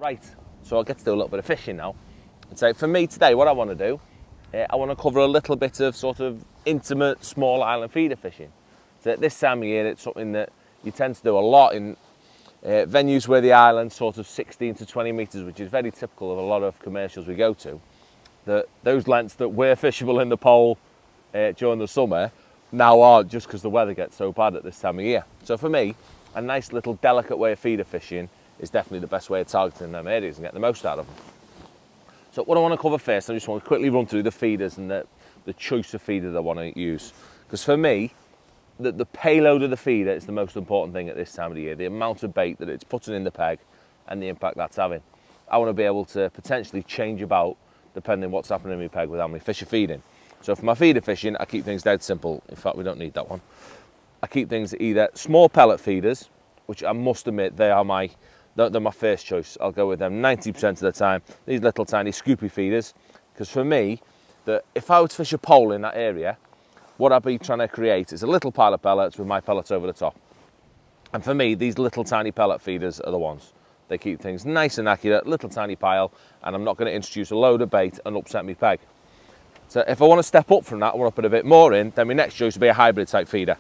Right, so I'll get to do a little bit of fishing now. And so for me today, what I want to do, I want to cover a little bit of sort of intimate small island feeder fishing. So at this time of year, it's something that you tend to do a lot in venues where the island's sort of 16 to 20 metres, which is very typical of a lot of commercials we go to. Those lengths that were fishable in the pole during the summer now aren't, just because the weather gets so bad at this time of year. So for me, a nice little delicate way of feeder fishing is definitely the best way of targeting them areas and getting the most out of them. So what I want to cover first, I just want to quickly run through the feeders and the choice of feeder that I want to use. Because for me, the payload of the feeder is the most important thing at this time of the year. The amount of bait that it's putting in the peg and the impact that's having. I want to be able to potentially change about depending on what's happening in my peg with how many fish are feeding. So for my feeder fishing, I keep things dead simple. In fact, we don't need that one. I keep things either small pellet feeders, which I must admit they're my first choice. I'll go with them 90% of the time. These little tiny scoopy feeders, because for me, if I were to fish a pole in that area, what I'd be trying to create is a little pile of pellets with my pellets over the top. And for me, these little tiny pellet feeders are the ones. They keep things nice and accurate, little tiny pile, and I'm not going to introduce a load of bait and upset my peg. So if I want to step up from that, I want to put a bit more in, then my next choice would be a hybrid type feeder.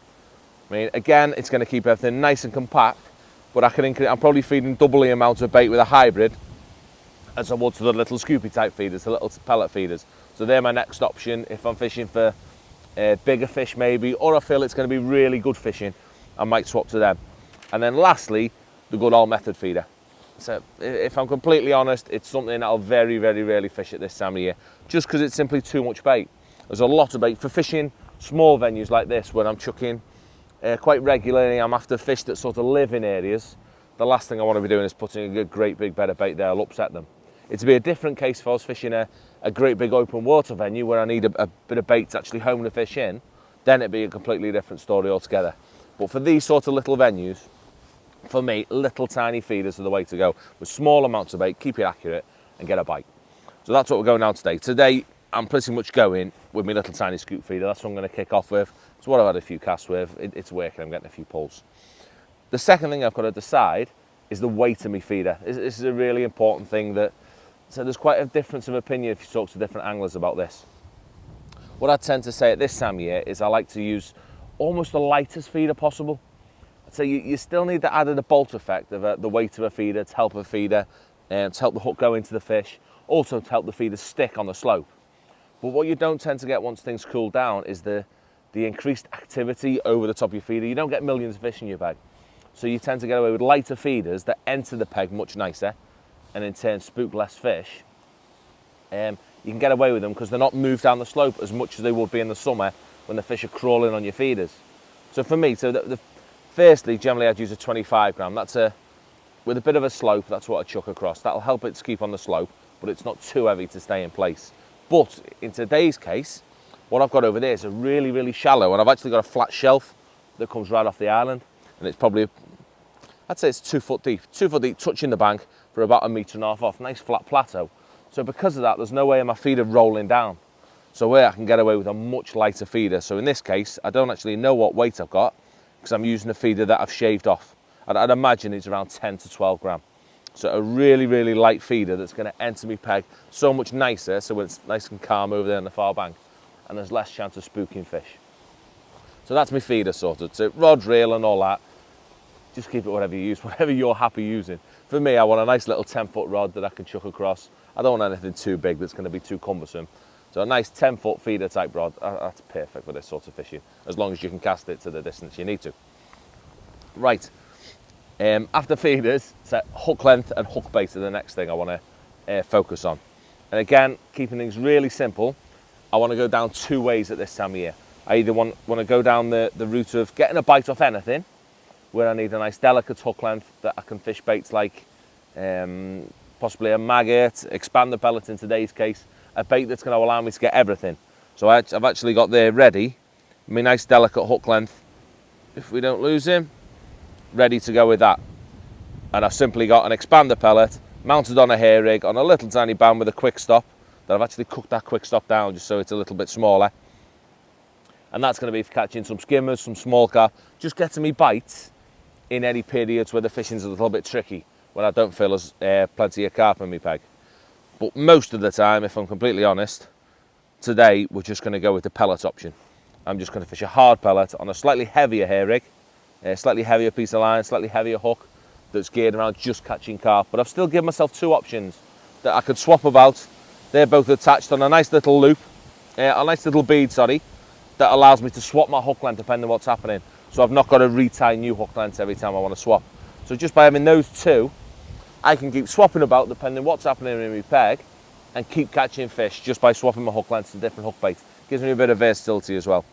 I mean, again, it's going to keep everything nice and compact, but I'm probably feeding double the amount of bait with a hybrid as I would to the little scoopy type feeders, the little pellet feeders. So they're my next option if I'm fishing for bigger fish maybe, or I feel it's going to be really good fishing, I might swap to them. And then lastly, the good old method feeder. So if I'm completely honest, it's something I'll very, very rarely fish at this time of year, just because it's simply too much bait. There's a lot of bait for fishing small venues like this, when I'm chucking quite regularly. I'm after fish that sort of live in areas. The last thing I want to be doing is putting a great big bed of bait there. I'll upset them. It'd be a different case if I was fishing a great big open water venue where I need a bit of bait to actually home the fish in. Then it'd be a completely different story altogether. But for these sort of little venues, for me, little tiny feeders are the way to go. With small amounts of bait, keep it accurate and get a bite. So that's what we're going down today. Today, I'm pretty much going with my little tiny scoop feeder. That's what I'm going to kick off with. It's what I've had a few casts with. It's working, I'm getting a few pulls. The second thing I've got to decide is the weight of my feeder. This is a really important thing so there's quite a difference of opinion if you talk to different anglers about this. What I tend to say at this time of year is I like to use almost the lightest feeder possible. So you still need the added bolt effect of the weight of a feeder to help a feeder, to help the hook go into the fish, also to help the feeder stick on the slope. But what you don't tend to get once things cool down is the increased activity over the top of your feeder. You don't get millions of fish in your peg. So you tend to get away with lighter feeders that enter the peg much nicer and in turn spook less fish. You can get away with them because they're not moved down the slope as much as they would be in the summer when the fish are crawling on your feeders. So for me, firstly, generally I'd use a 25 gram. With a bit of a slope, that's what I chuck across. That'll help it to keep on the slope, but it's not too heavy to stay in place. But in today's case, what I've got over there is a really, really shallow, and I've actually got a flat shelf that comes right off the island, and it's probably, I'd say it's 2 foot deep, touching the bank for about 1.5 meters off, nice flat plateau. So because of that, there's no way of my feeder rolling down. So where I can get away with a much lighter feeder. So in this case, I don't actually know what weight I've got because I'm using a feeder that I've shaved off. I'd imagine it's around 10 to 12 gram. So a really, really light feeder that's going to enter my peg so much nicer, so when it's nice and calm over there on the far bank, and there's less chance of spooking fish. So that's my feeder sorted. So rod, reel and all that, just keep it whatever you use, whatever you're happy using. For me, I want a nice little 10-foot rod that I can chuck across. I don't want anything too big that's going to be too cumbersome. So a nice 10-foot feeder type rod, that's perfect for this sort of fishing, as long as you can cast it to the distance you need to. Right, after feeders, so hook length and hook bait are the next thing I want to focus on. And again, keeping things really simple, I want to go down 2 ways at this time of year. I either want to go down the route of getting a bite off anything, where I need a nice delicate hook length that I can fish baits like possibly a maggot, expand the pellet in today's case, a bait that's going to allow me to get everything. So I've actually got there ready, my nice delicate hook length, if we don't lose him, ready to go with that. And I've simply got an expander pellet mounted on a hair rig on a little tiny band with a quick stop that I've actually cooked that quick stop down just so it's a little bit smaller. And that's going to be for catching some skimmers, some small carp, just getting me bites in any periods where the fishing's a little bit tricky. when I don't feel as plenty of carp in my peg. But most of the time, if I'm completely honest, today we're just going to go with the pellet option. I'm just going to fish a hard pellet on a slightly heavier hair rig, a slightly heavier piece of line, slightly heavier hook that's geared around just catching carp. But I've still given myself 2 options that I could swap about. They're both attached on a nice little loop, a nice little bead, sorry, that allows me to swap my hook length depending on what's happening. So I've not got to retie new hook lengths every time I want to swap. So just by having those 2, I can keep swapping about depending on what's happening in my peg and keep catching fish just by swapping my hook lengths to different hook baits. Gives me a bit of versatility as well.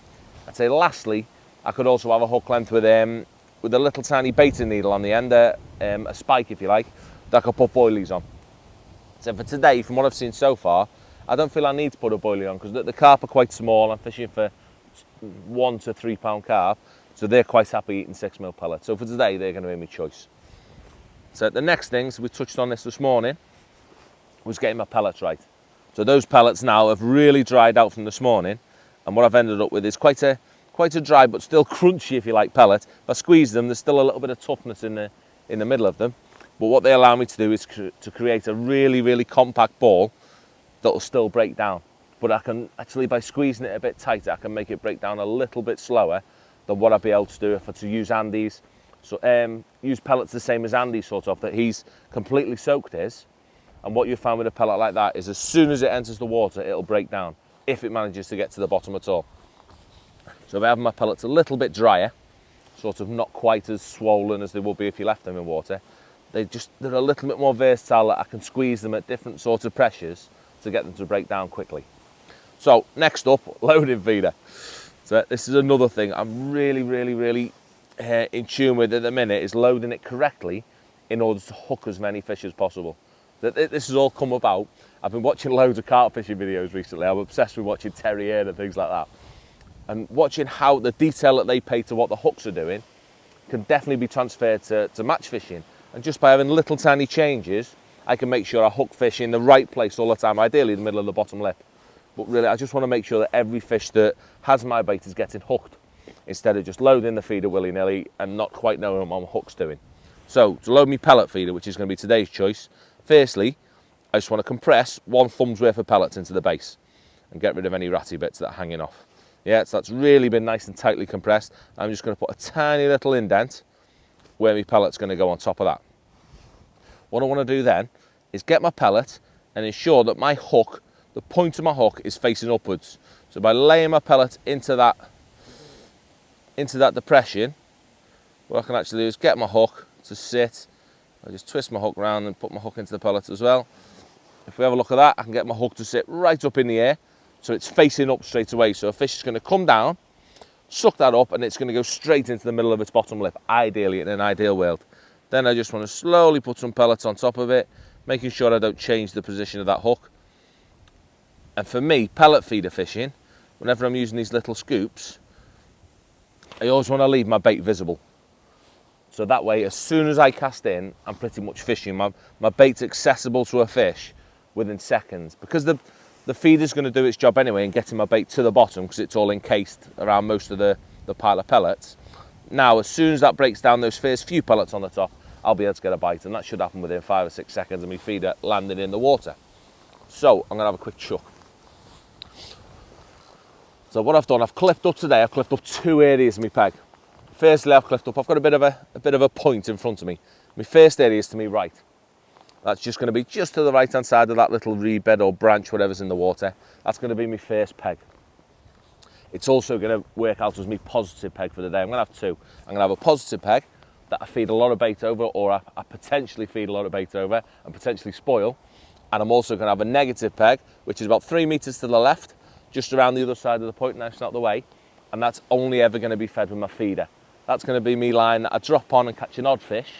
I'd say lastly, I could also have a hook length with a little tiny baiting needle on the end, a spike if you like, that I could put boilies on. So for today, from what I've seen so far, I don't feel I need to put a boilie on because the carp are quite small. I'm fishing for 1 to 3 pound carp, so they're quite happy eating 6mm pellets. So for today, they're going to be my choice. So the next things, we touched on this morning, was getting my pellets right. So those pellets now have really dried out from this morning, and what I've ended up with is quite a dry but still crunchy, if you like, pellet. If I squeeze them, there's still a little bit of toughness in the middle of them. But what they allow me to do is to create a really, really compact ball that will still break down. But I can actually, by squeezing it a bit tighter, I can make it break down a little bit slower than what I'd be able to do if I to use Andy's. So use pellets the same as Andy's sort of, that he's completely soaked his. And what you find with a pellet like that is as soon as it enters the water, it'll break down, if it manages to get to the bottom at all. So if I have my pellets a little bit drier, sort of not quite as swollen as they would be if you left them in water, they're a little bit more versatile. I can squeeze them at different sorts of pressures to get them to break down quickly. So next up, loading feeder. So this is another thing I'm really in tune with at the minute, is loading it correctly in order to hook as many fish as possible. This has all come about. I've been watching loads of carp fishing videos recently. I'm obsessed with watching terrier and things like that. And watching how the detail that they pay to what the hooks are doing can definitely be transferred to match fishing. And just by having little tiny changes, I can make sure I hook fish in the right place all the time, ideally in the middle of the bottom lip. But really, I just want to make sure that every fish that has my bait is getting hooked, instead of just loading the feeder willy-nilly and not quite knowing what my hook's doing. So to load me pellet feeder, which is going to be today's choice, firstly, I just want to compress 1 thumb's worth of pellets into the base and get rid of any ratty bits that are hanging off. Yeah, so that's really been nice and tightly compressed. I'm just going to put a tiny little indent where my pellet's going to go on top of that. What I want to do then is get my pellet and ensure that my hook, the point of my hook, is facing upwards. So by laying my pellet into that depression, what I can actually do is get my hook to sit. I just twist my hook round and put my hook into the pellet as well. If we have a look at that, I can get my hook to sit right up in the air, so it's facing up straight away. So a fish is going to come down, suck that up, and it's going to go straight into the middle of its bottom lip, ideally, in an ideal world. Then I just want to slowly put some pellets on top of it, making sure I don't change the position of that hook. And for me, pellet feeder fishing, whenever I'm using these little scoops, I always want to leave my bait visible. So that way, as soon as I cast in, I'm pretty much fishing. My bait's accessible to a fish within seconds. Because the feeder's going to do its job anyway in getting my bait to the bottom, because it's all encased around most of the pile of pellets. Now, as soon as that breaks down those first few pellets on the top, I'll be able to get a bite, and that should happen within 5 or 6 seconds of my feeder landing in the water. So I'm going to have a quick chuck. So what I've done, I've clipped up 2 areas of my peg. Firstly, I've got a bit of a point in front of me. My first area is to my right. That's just going to be just to the right hand side of that little reed bed or branch, whatever's in the water. That's going to be my first peg. It's also going to work out as my positive peg for the day. I'm going to have 2. I'm going to have a positive peg that I feed a lot of bait over, or I potentially feed a lot of bait over and potentially spoil. And I'm also going to have a negative peg, which is about 3 meters to the left, just around the other side of the point, nice and out the way. And that's only ever going to be fed with my feeder. That's going to be me line that I drop on and catch an odd fish,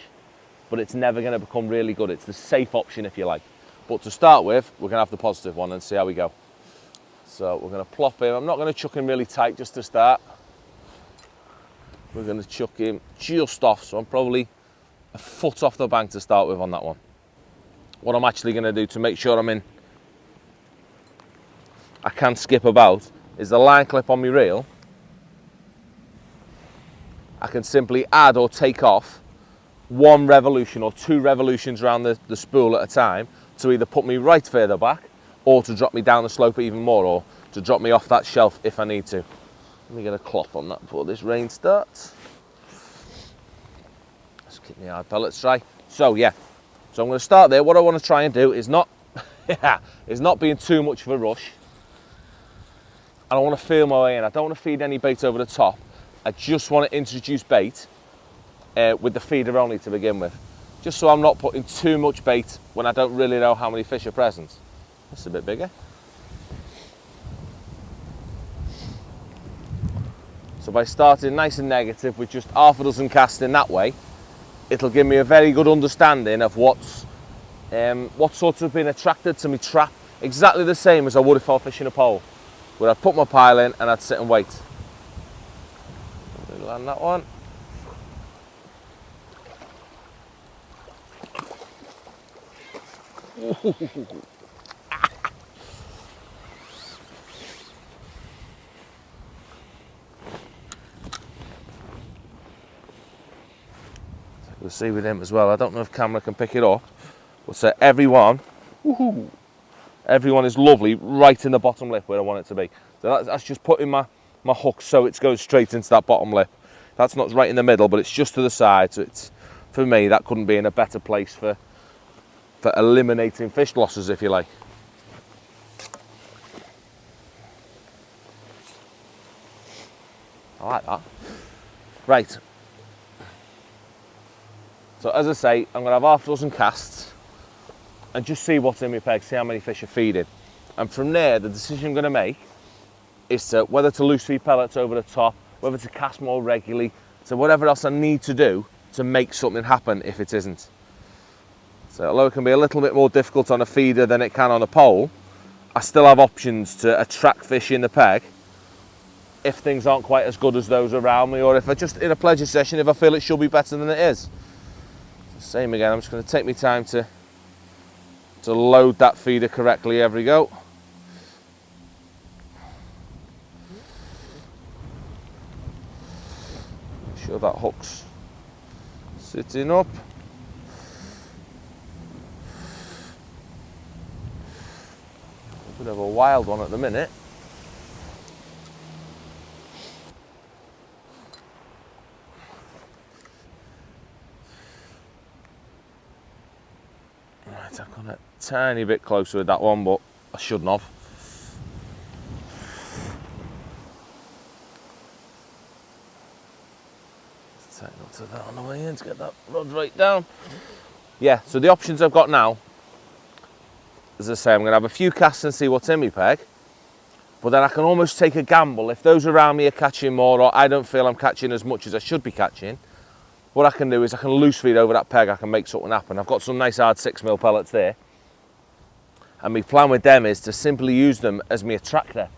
but it's never going to become really good. It's the safe option, if you like. But to start with, we're going to have the positive one and see how we go. So we're going to plop him. I'm not going to chuck him really tight just to start. We're going to chuck him just off, so I'm probably a foot off the bank to start with on that one. What I'm actually going to do to make sure I can skip about, is the line clip on my reel. I can simply add or take off one revolution or two revolutions around the spool at a time to either put me right further back or to drop me down the slope even more, or to drop me off that shelf if I need to. Let me get a cloth on that before this rain starts. Let's keep my hard pellets dry. So yeah, so I'm going to start there. What I want to try and do is not, is not being too much of a rush. And I want to feel my way in. I don't want to feed any bait over the top. I just want to introduce bait with the feeder only to begin with. Just so I'm not putting too much bait when I don't really know how many fish are present. That's a bit bigger. So by starting nice and negative with just half a dozen casts in that way, it'll give me a very good understanding of what sorts have been attracted to my trap, exactly the same as I would if I were fishing a pole, where I'd put my pile in and I'd sit and wait. Land that one. We'll see with him as well. I don't know if camera can pick it up, but so everyone is lovely right in the bottom lip where I want it to be. So that's just putting my hook so it goes straight into that bottom lip. That's not right in the middle, but it's just to the side. So it's, for me, that couldn't be in a better place for eliminating fish losses, if you like. I like that. Right. So as I say, I'm going to have half a dozen casts and just see what's in my peg, see how many fish are feeding. And from there, the decision I'm going to make is to whether to loose feed pellets over the top, whether to cast more regularly, so whatever else I need to do to make something happen if it isn't. So although it can be a little bit more difficult on a feeder than it can on a pole, I still have options to attract fish in the peg if things aren't quite as good as those around me, or if I just in a pleasure session, if I feel it should be better than it is. Same again, I'm just going to take my time to load that feeder correctly every go. Make sure that hook's sitting up. A bit of a wild one at the minute. Right, I've gone a tiny bit closer with that one, but I shouldn't have. Let's take note of that on the way in to get that rod right down. Yeah, so the options I've got now, as I say, I'm going to have a few casts and see what's in my peg, but then I can almost take a gamble. If those around me are catching more, or I don't feel I'm catching as much as I should be catching, what I can do is I can loose feed over that peg, I can make something happen. I've got some nice hard 6mm pellets there, and my plan with them is to simply use them as my attractor.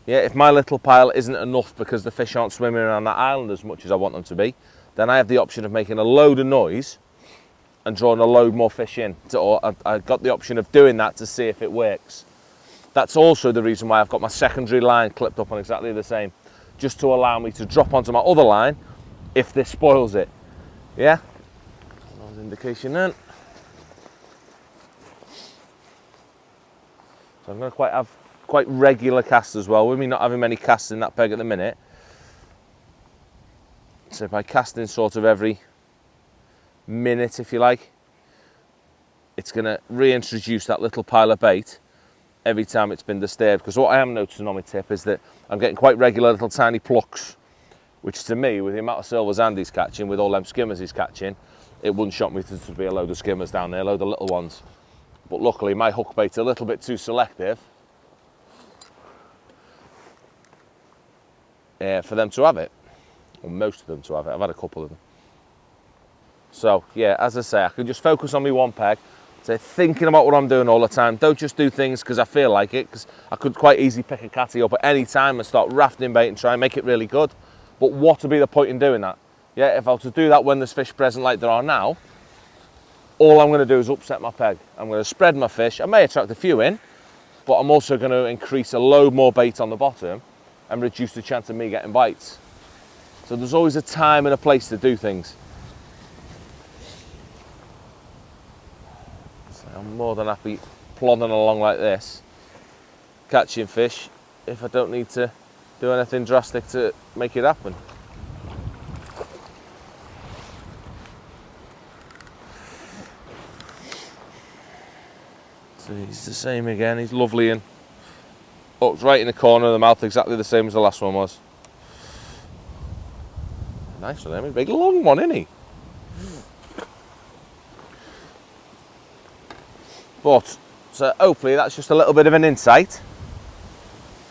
Yeah, if my little pile isn't enough because the fish aren't swimming around that island as much as I want them to be, then I have the option of making a load of noise and drawing a load more fish in. Or I've got the option of doing that to see if it works. That's also the reason why I've got my secondary line clipped up on exactly the same, just to allow me to drop onto my other line if this spoils it. Yeah, that indication then. So I'm going to have quite regular casts as well, with me not having many casts in that peg at the minute. So by casting sort of every minute, if you like, it's going to reintroduce that little pile of bait every time it's been disturbed. Because what I am noticing on my tip is that I'm getting quite regular little tiny plucks, which to me, with the amount of silvers Andy's catching, with all them skimmers he's catching, it wouldn't shock me to be a load of skimmers down there, a load of little ones. But luckily my hook bait's a little bit too selective for them to have it, or most of them to have it. I've had a couple of them. So yeah, as I say, I can just focus on my one peg, so thinking about what I'm doing all the time. Don't just do things because I feel like it, because I could quite easily pick a catty up at any time and start rafting bait and try and make it really good. But what would be the point in doing that? Yeah, if I was to do that when there's fish present like there are now, all I'm going to do is upset my peg. I'm going to spread my fish. I may attract a few in, but I'm also going to increase a load more bait on the bottom and reduce the chance of me getting bites. So there's always a time and a place to do things. I'm more than happy plodding along like this, catching fish, if I don't need to do anything drastic to make it happen. So he's the same again, he's lovely and hooked right in the corner of the mouth, exactly the same as the last one was. Nice one, big long one, isn't he? But, so hopefully that's just a little bit of an insight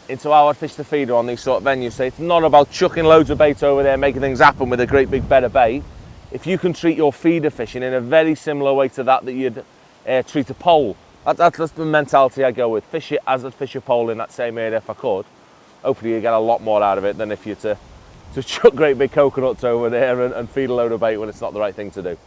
into how I'd fish the feeder on these sort of venues. So it's not about chucking loads of bait over there, making things happen with a great big bed of bait. If you can treat your feeder fishing in a very similar way to that you'd treat a pole, that's the mentality I go with. Fish it as I'd fish a pole in that same area if I could. Hopefully you get a lot more out of it than if you're to chuck great big coconuts over there and feed a load of bait when it's not the right thing to do.